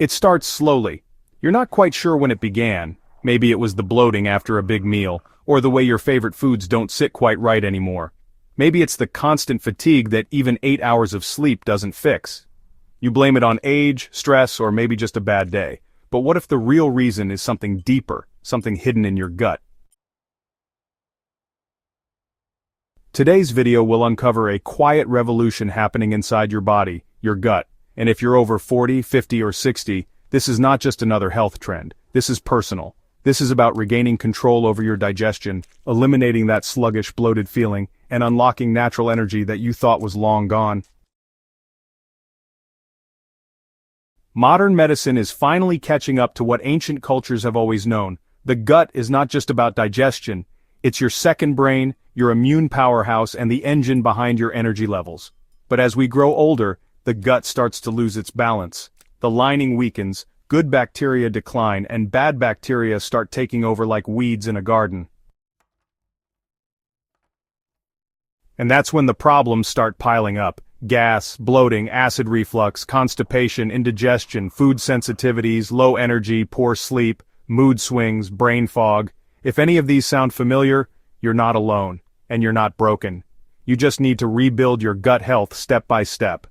It starts slowly. You're not quite sure when it began. Maybe it was the bloating after a big meal, or the way your favorite foods don't sit quite right anymore. Maybe it's the constant fatigue that even 8 hours of sleep doesn't fix. You blame it on age, stress, or maybe just a bad day. But what if the real reason is something deeper, something hidden in your gut? Today's video will uncover a quiet revolution happening inside your body, your gut. And if you're over 40, 50, or 60, this is not just another health trend. This is personal. This is about regaining control over your digestion, eliminating that sluggish, bloated feeling, and unlocking natural energy that you thought was long gone. Modern medicine is finally catching up to what ancient cultures have always known. The gut is not just about digestion. It's your second brain, your immune powerhouse, and the engine behind your energy levels. But as we grow older, the gut starts to lose its balance. The lining weakens, good bacteria decline, and bad bacteria start taking over like weeds in a garden. And that's when the problems start piling up. Gas, bloating, acid reflux, constipation, indigestion, food sensitivities, low energy, poor sleep, mood swings, brain fog. If any of these sound familiar, you're not alone, and you're not broken. You just need to rebuild your gut health step by step.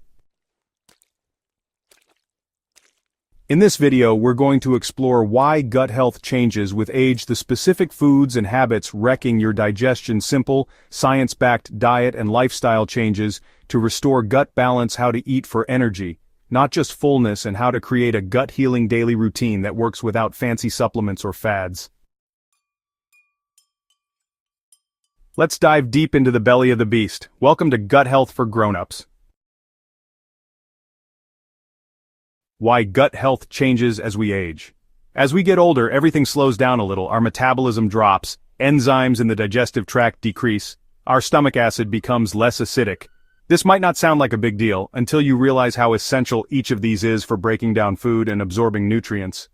In this video, we're going to explore why gut health changes with age, the specific foods and habits wrecking your digestion, simple, science-backed diet and lifestyle changes to restore gut balance, how to eat for energy, not just fullness, and how to create a gut-healing daily routine that works without fancy supplements or fads. Let's dive deep into the belly of the beast. Welcome to Gut Health for Grown-ups. Why gut health changes as we age. As we get older, everything slows down a little, our metabolism drops, enzymes in the digestive tract decrease, our stomach acid becomes less acidic. This might not sound like a big deal until you realize how essential each of these is for breaking down food and absorbing nutrients.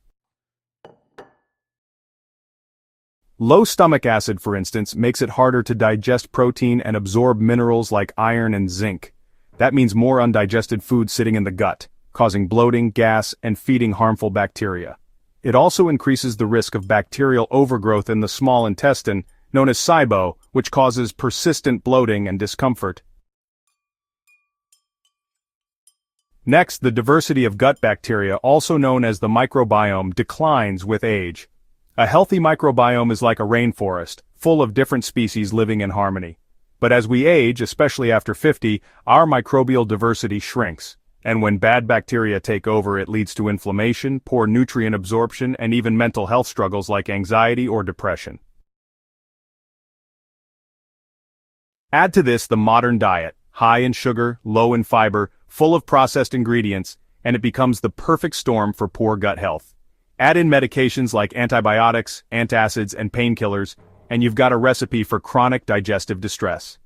Low stomach acid, for instance, makes it harder to digest protein and absorb minerals like iron and zinc. That means more undigested food sitting in the gut, causing bloating, gas, and feeding harmful bacteria. It also increases the risk of bacterial overgrowth in the small intestine, known as SIBO, which causes persistent bloating and discomfort. Next, the diversity of gut bacteria, also known as the microbiome, declines with age. A healthy microbiome is like a rainforest, full of different species living in harmony. But as we age, especially after 50, our microbial diversity shrinks. And when bad bacteria take over, it leads to inflammation, poor nutrient absorption, and even mental health struggles like anxiety or depression. Add to this the modern diet, high in sugar, low in fiber, full of processed ingredients, and it becomes the perfect storm for poor gut health. Add in medications like antibiotics, antacids, and painkillers, and you've got a recipe for chronic digestive distress.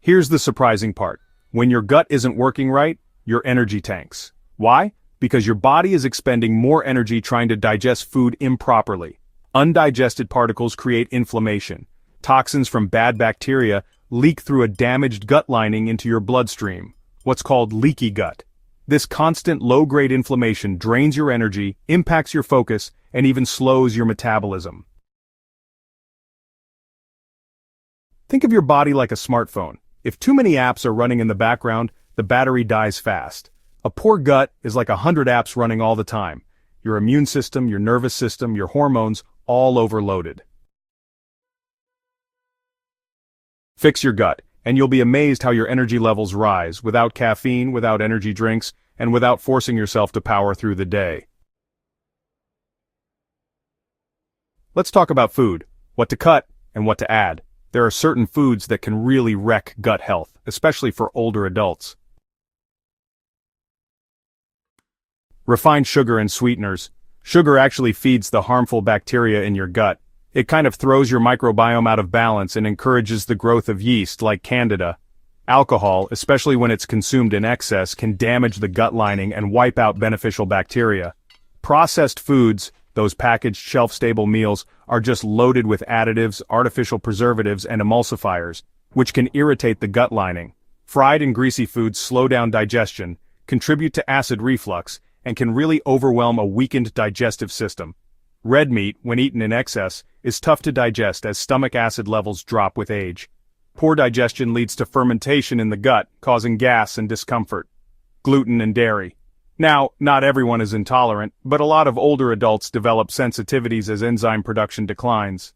Here's the surprising part. When your gut isn't working right, your energy tanks. Why? Because your body is expending more energy trying to digest food improperly. Undigested particles create inflammation. Toxins from bad bacteria leak through a damaged gut lining into your bloodstream, what's called leaky gut. This constant low-grade inflammation drains your energy, impacts your focus, and even slows your metabolism. Think of your body like a smartphone. If too many apps are running in the background, the battery dies fast. A poor gut is like 100 apps running all the time. Your immune system, your nervous system, your hormones, all overloaded. Fix your gut, and you'll be amazed how your energy levels rise, without caffeine, without energy drinks, and without forcing yourself to power through the day. Let's talk about food, what to cut, and what to add. There are certain foods that can really wreck gut health, especially for older adults. Refined sugar and sweeteners. Sugar actually feeds the harmful bacteria in your gut. It kind of throws your microbiome out of balance and encourages the growth of yeast like Candida. Alcohol, especially when it's consumed in excess, can damage the gut lining and wipe out beneficial bacteria. Processed foods, those packaged shelf-stable meals, are just loaded with additives, artificial preservatives, and emulsifiers, which can irritate the gut lining. Fried and greasy foods slow down digestion, contribute to acid reflux, and can really overwhelm a weakened digestive system. Red meat, when eaten in excess, is tough to digest as stomach acid levels drop with age. Poor digestion leads to fermentation in the gut, causing gas and discomfort. Gluten and dairy. Now, not everyone is intolerant, but a lot of older adults develop sensitivities as enzyme production declines.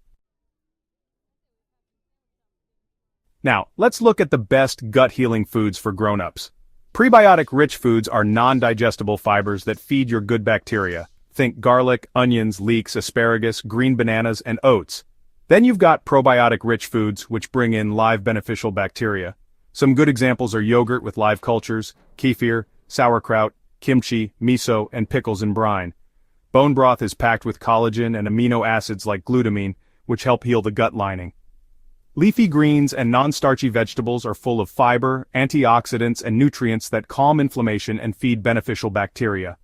Now, let's look at the best gut-healing foods for grown-ups. Prebiotic-rich foods are non-digestible fibers that feed your good bacteria. Think garlic, onions, leeks, asparagus, green bananas, and oats. Then you've got probiotic-rich foods, which bring in live beneficial bacteria. Some good examples are yogurt with live cultures, kefir, sauerkraut, kimchi, miso, and pickles in brine. Bone broth is packed with collagen and amino acids like glutamine, which help heal the gut lining. Leafy greens and non-starchy vegetables are full of fiber, antioxidants, and nutrients that calm inflammation and feed beneficial bacteria.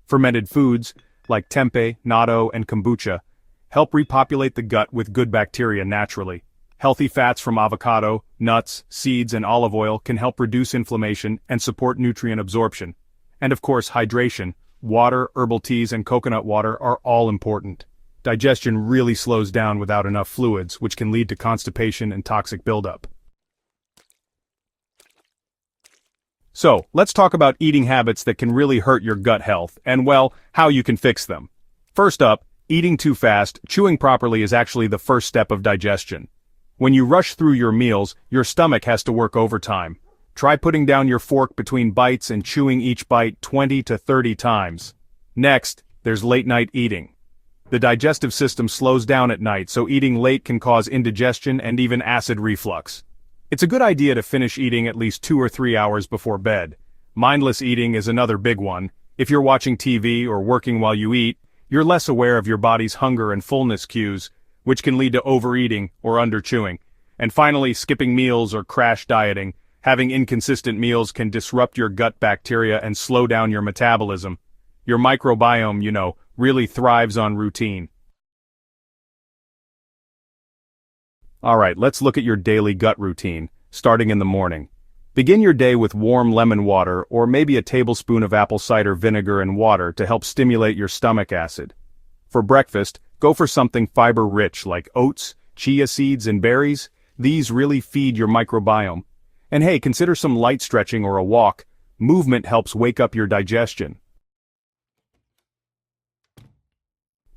Fermented foods, like tempeh, natto, and kombucha, help repopulate the gut with good bacteria naturally. Healthy fats from avocado, nuts, seeds, and olive oil can help reduce inflammation and support nutrient absorption. And of course, hydration. Water, herbal teas, and coconut water are all important. Digestion really slows down without enough fluids, which can lead to constipation and toxic buildup. So, let's talk about eating habits that can really hurt your gut health, and well, how you can fix them. First up, eating too fast. Chewing properly is actually the first step of digestion. When you rush through your meals, your stomach has to work overtime. Try putting down your fork between bites and chewing each bite 20 to 30 times. Next, there's late-night eating. The digestive system slows down at night, so eating late can cause indigestion and even acid reflux. It's a good idea to finish eating at least 2 or 3 hours before bed. Mindless eating is another big one. If you're watching TV or working while you eat, you're less aware of your body's hunger and fullness cues, which can lead to overeating or underchewing. And finally, skipping meals or crash dieting. Having inconsistent meals can disrupt your gut bacteria and slow down your metabolism. Your microbiome, really thrives on routine. Alright, let's look at your daily gut routine, starting in the morning. Begin your day with warm lemon water or maybe a tablespoon of apple cider vinegar and water to help stimulate your stomach acid. For breakfast, go for something fiber-rich like oats, chia seeds, and berries. These really feed your microbiome. And hey, consider some light stretching or a walk. Movement helps wake up your digestion.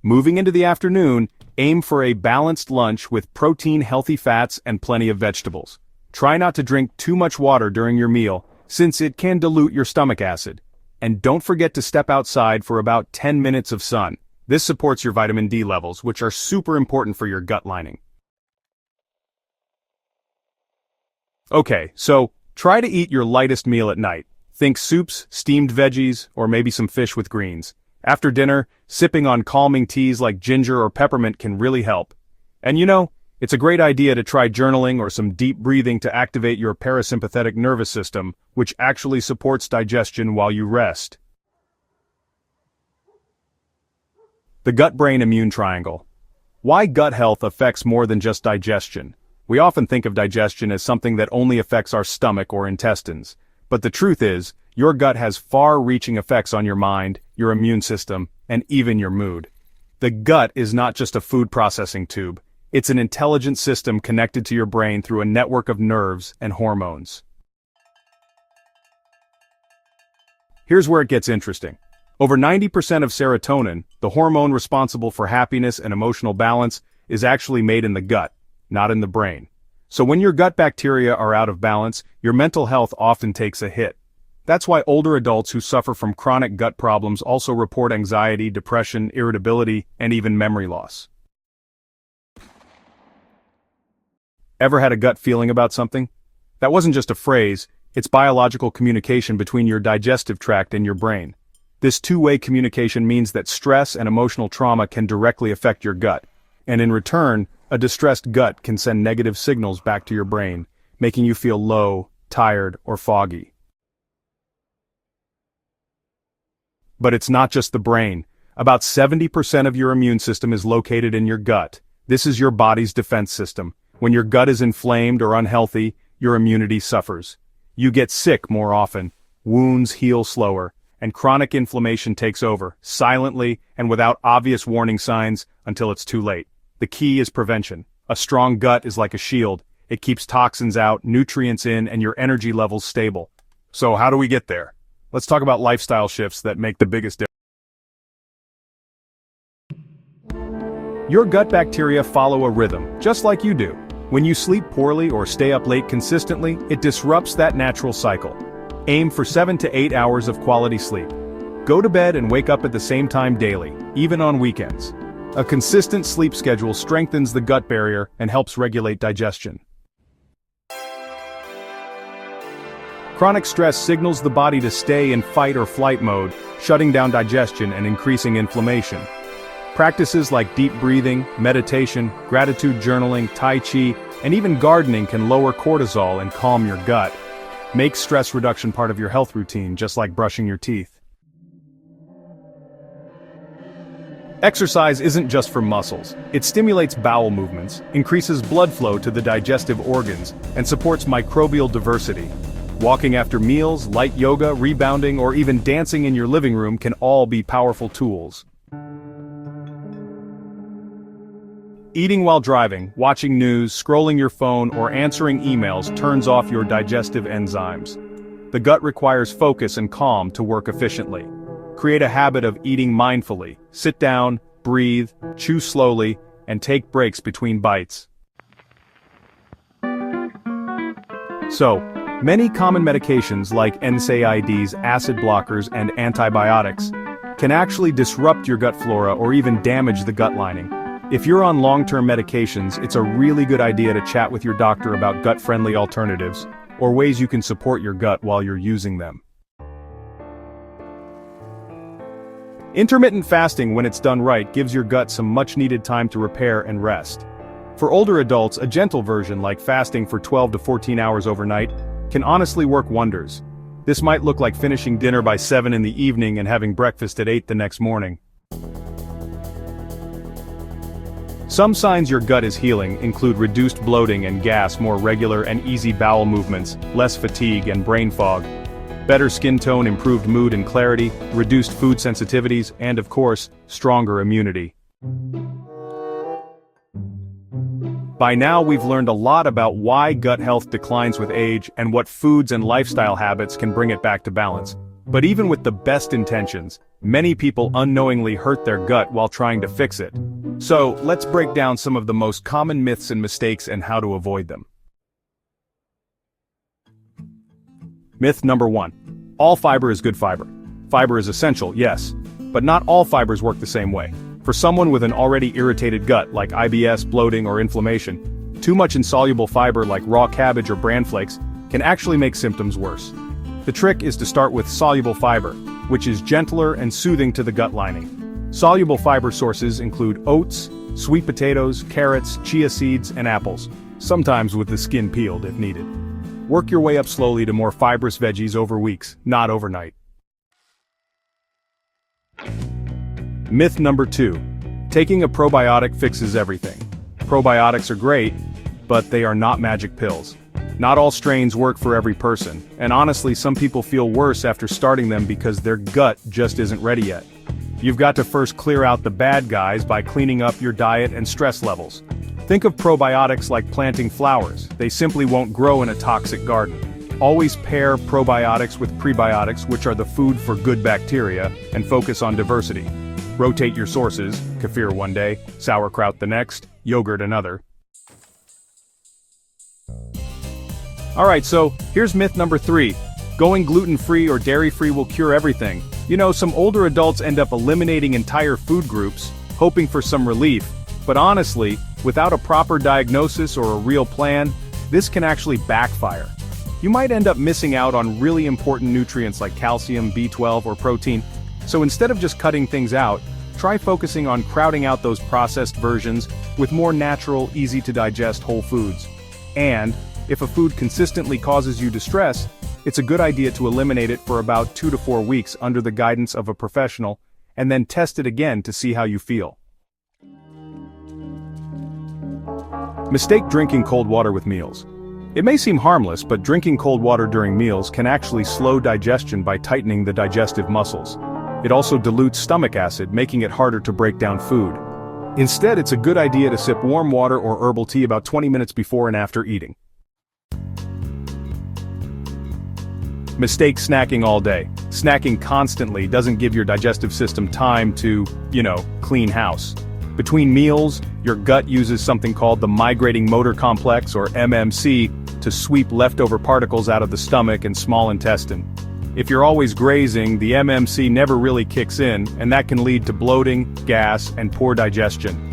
Moving into the afternoon, aim for a balanced lunch with protein, healthy fats, and plenty of vegetables. Try not to drink too much water during your meal, since it can dilute your stomach acid. And don't forget to step outside for about 10 minutes of sun. This supports your vitamin D levels, which are super important for your gut lining. Okay, so try to eat your lightest meal at night. Think soups, steamed veggies, or maybe some fish with greens. After dinner, sipping on calming teas like ginger or peppermint can really help. And it's a great idea to try journaling or some deep breathing to activate your parasympathetic nervous system, which actually supports digestion while you rest. The gut-brain immune triangle. Why gut health affects more than just digestion? We often think of digestion as something that only affects our stomach or intestines. But the truth is, your gut has far-reaching effects on your mind, your immune system, and even your mood. The gut is not just a food processing tube. It's an intelligent system connected to your brain through a network of nerves and hormones. Here's where it gets interesting. Over 90% of serotonin, the hormone responsible for happiness and emotional balance, is actually made in the gut, not in the brain. So when your gut bacteria are out of balance, your mental health often takes a hit. That's why older adults who suffer from chronic gut problems also report anxiety, depression, irritability, and even memory loss. Ever had a gut feeling about something? That wasn't just a phrase, it's biological communication between your digestive tract and your brain. This two-way communication means that stress and emotional trauma can directly affect your gut, and in return, a distressed gut can send negative signals back to your brain, making you feel low, tired, or foggy. But it's not just the brain. About 70% of your immune system is located in your gut. This is your body's defense system. When your gut is inflamed or unhealthy, your immunity suffers. You get sick more often. wounds heal slower, and chronic inflammation takes over, silently and without obvious warning signs, until it's too late. The key is prevention. A strong gut is like a shield. It keeps toxins out, nutrients in, and your energy levels stable. So how do we get there? Let's talk about lifestyle shifts that make the biggest difference. Your gut bacteria follow a rhythm, just like you do. When you sleep poorly or stay up late consistently, it disrupts that natural cycle. Aim for 7 to 8 hours of quality sleep. Go to bed and wake up at the same time daily, even on weekends. A consistent sleep schedule strengthens the gut barrier and helps regulate digestion. Chronic stress signals the body to stay in fight or flight mode, shutting down digestion and increasing inflammation. Practices like deep breathing, meditation, gratitude journaling, tai chi, and even gardening can lower cortisol and calm your gut. Make stress reduction part of your health routine, just like brushing your teeth. Exercise isn't just for muscles. It stimulates bowel movements, increases blood flow to the digestive organs, and supports microbial diversity. Walking after meals, light yoga, rebounding, or even dancing in your living room can all be powerful tools. Eating while driving, watching news, scrolling your phone, or answering emails turns off your digestive enzymes. The gut requires focus and calm to work efficiently. Create a habit of eating mindfully. Sit down, breathe, chew slowly, and take breaks between bites. So, many common medications like NSAIDs, acid blockers, and antibiotics can actually disrupt your gut flora or even damage the gut lining. If you're on long-term medications, it's a really good idea to chat with your doctor about gut-friendly alternatives, or ways you can support your gut while you're using them. Intermittent fasting, when it's done right, gives your gut some much-needed time to repair and rest. For older adults, a gentle version like fasting for 12 to 14 hours overnight can honestly work wonders. This might look like finishing dinner by 7 in the evening and having breakfast at 8 the next morning. Some signs your gut is healing include reduced bloating and gas, more regular and easy bowel movements, less fatigue and brain fog, better skin tone, improved mood and clarity, reduced food sensitivities, and of course, stronger immunity. By now we've learned a lot about why gut health declines with age and what foods and lifestyle habits can bring it back to balance. But even with the best intentions, many people unknowingly hurt their gut while trying to fix it. So, let's break down some of the most common myths and mistakes and how to avoid them. Myth number 1. All fiber is good fiber. Fiber is essential, yes, but not all fibers work the same way. For someone with an already irritated gut like IBS, bloating, or inflammation, too much insoluble fiber like raw cabbage or bran flakes can actually make symptoms worse. The trick is to start with soluble fiber, which is gentler and soothing to the gut lining. Soluble fiber sources include oats, sweet potatoes, carrots, chia seeds, and apples, sometimes with the skin peeled if needed. Work your way up slowly to more fibrous veggies over weeks, not overnight. Myth number 2. Taking a probiotic fixes everything. Probiotics are great, but they are not magic pills. Not all strains work for every person, and honestly, some people feel worse after starting them because their gut just isn't ready yet. You've got to first clear out the bad guys by cleaning up your diet and stress levels. Think of probiotics like planting flowers. They simply won't grow in a toxic garden. Always pair probiotics with prebiotics, which are the food for good bacteria, and focus on diversity. Rotate your sources, kefir one day, sauerkraut the next, yogurt another. Alright, so here's myth number 3. Going gluten-free or dairy-free will cure everything. You know, some older adults end up eliminating entire food groups, hoping for some relief. But honestly, without a proper diagnosis or a real plan, this can actually backfire. You might end up missing out on really important nutrients like calcium, B12, or protein. So instead of just cutting things out, try focusing on crowding out those processed versions with more natural, easy-to-digest whole foods. And if a food consistently causes you distress, it's a good idea to eliminate it for about 2 to 4 weeks under the guidance of a professional, and then test it again to see how you feel. Mistake drinking cold water with meals. It may seem harmless, but drinking cold water during meals can actually slow digestion by tightening the digestive muscles. It also dilutes stomach acid, making it harder to break down food. Instead, it's a good idea to sip warm water or herbal tea about 20 minutes before and after eating. Mistake snacking all day. Snacking constantly doesn't give your digestive system time to, clean house. Between meals, your gut uses something called the migrating motor complex, or MMC, to sweep leftover particles out of the stomach and small intestine. If you're always grazing, the MMC never really kicks in, and that can lead to bloating, gas, and poor digestion.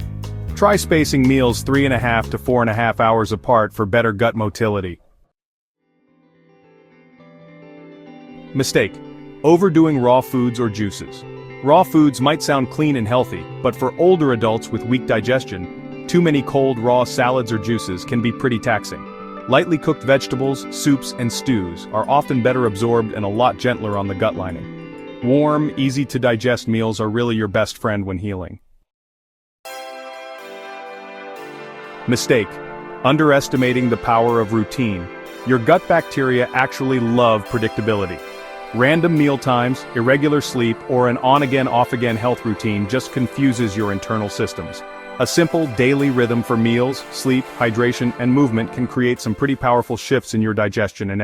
Try spacing meals 3.5 to 4.5 hours apart for better gut motility. Mistake: overdoing raw foods or juices. Raw foods might sound clean and healthy, but for older adults with weak digestion, too many cold raw salads or juices can be pretty taxing. Lightly cooked vegetables, soups, and stews are often better absorbed and a lot gentler on the gut lining. Warm, easy-to-digest meals are really your best friend when healing. Mistake: underestimating the power of routine. Your gut bacteria actually love predictability. Random meal times, irregular sleep, or an on-again off-again health routine just confuses your internal systems. A simple daily rhythm for meals, sleep, hydration, and movement can create some pretty powerful shifts in your digestion and